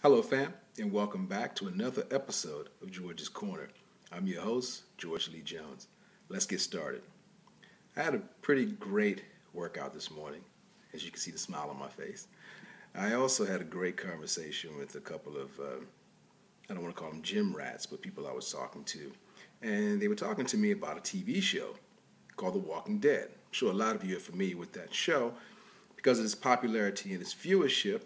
Hello, fam, and welcome back to another episode of George's Corner. I'm your host, George Lee Jones. Let's get started. I had a pretty great workout this morning, as you can see the smile on my face. I also had a great conversation with a couple of, I don't want to call them gym rats, but people I was talking to. And they were talking to me about a TV show called The Walking Dead. I'm sure a lot of you are familiar with that show because of its popularity and its viewership.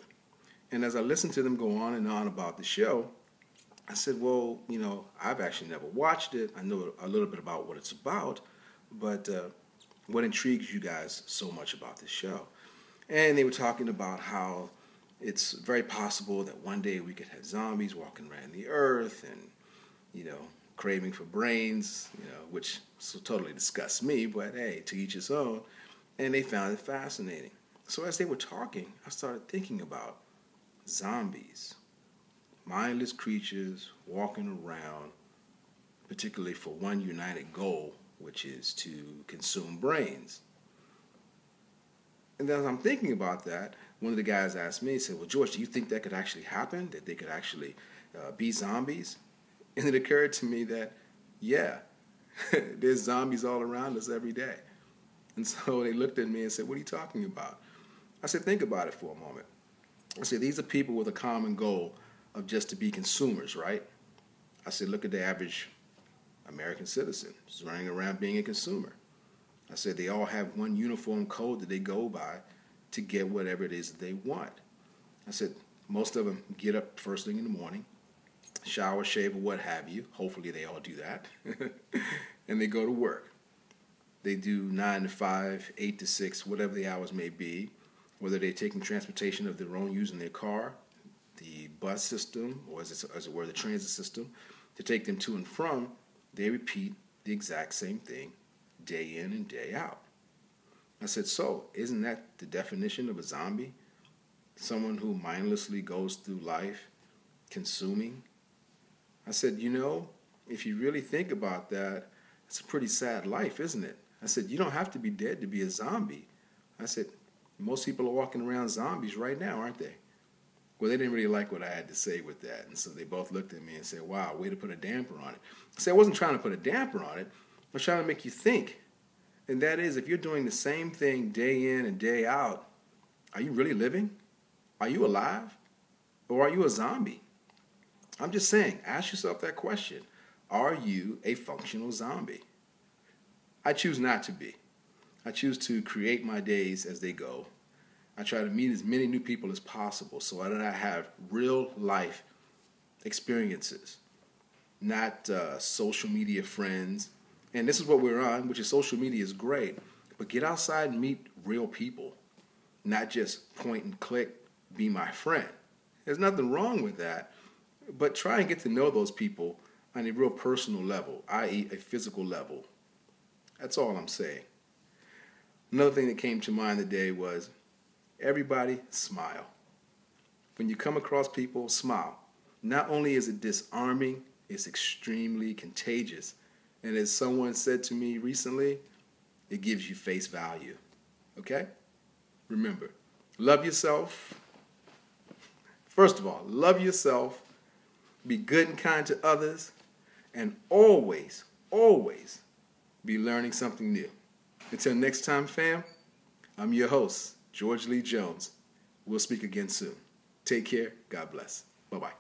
And as I listened to them go on and on about the show, I said, well, I've actually never watched it. I know a little bit about what it's about, but what intrigues you guys so much about this show? And they were talking about how it's very possible that one day we could have zombies walking around the earth and, craving for brains, which so totally disgusts me, but hey, to each his own. And they found it fascinating. So as they were talking, I started thinking about zombies, mindless creatures walking around, particularly for one united goal, which is to consume brains. And as I'm thinking about that, one of the guys asked me, he said, well, George, do you think that could actually happen, that they could actually be zombies? And it occurred to me that, yeah, there's zombies all around us every day. And so they looked at me and said, what are you talking about? I said, think about it for a moment. I said, these are people with a common goal of just to be consumers, right? I said, look at the average American citizen just running around being a consumer. I said, they all have one uniform code that they go by to get whatever it is that they want. I said, most of them get up first thing in the morning, shower, shave, or what have you. Hopefully they all do that. And they go to work. They do 9 to 5, 8 to 6, whatever the hours may be. Whether they're taking transportation of their own using their car, the bus system, or as it were, the transit system, to take them to and from, they repeat the exact same thing day in and day out. I said, so isn't that the definition of a zombie? Someone who mindlessly goes through life consuming? I said, if you really think about that, it's a pretty sad life, isn't it? I said, you don't have to be dead to be a zombie. I said, most people are walking around zombies right now, aren't they? Well, they didn't really like what I had to say with that. And so they both looked at me and said, wow, way to put a damper on it. I said, I wasn't trying to put a damper on it. I was trying to make you think. And that is, if you're doing the same thing day in and day out, are you really living? Are you alive? Or are you a zombie? I'm just saying, ask yourself that question. Are you a functional zombie? I choose not to be. I choose to create my days as they go. I try to meet as many new people as possible so that I have real life experiences, not social media friends. And this is what we're on, which is social media is great, but get outside and meet real people, not just point and click, be my friend. There's nothing wrong with that, but try and get to know those people on a real personal level, i.e. a physical level. That's all I'm saying. Another thing that came to mind today was everybody smile. When you come across people, smile. Not only is it disarming, it's extremely contagious. And as someone said to me recently, it gives you face value. Okay? Remember, love yourself. First of all, love yourself. Be good and kind to others. And always, always be learning something new. Until next time, fam, I'm your host, George Lee Jones. We'll speak again soon. Take care. God bless. Bye-bye.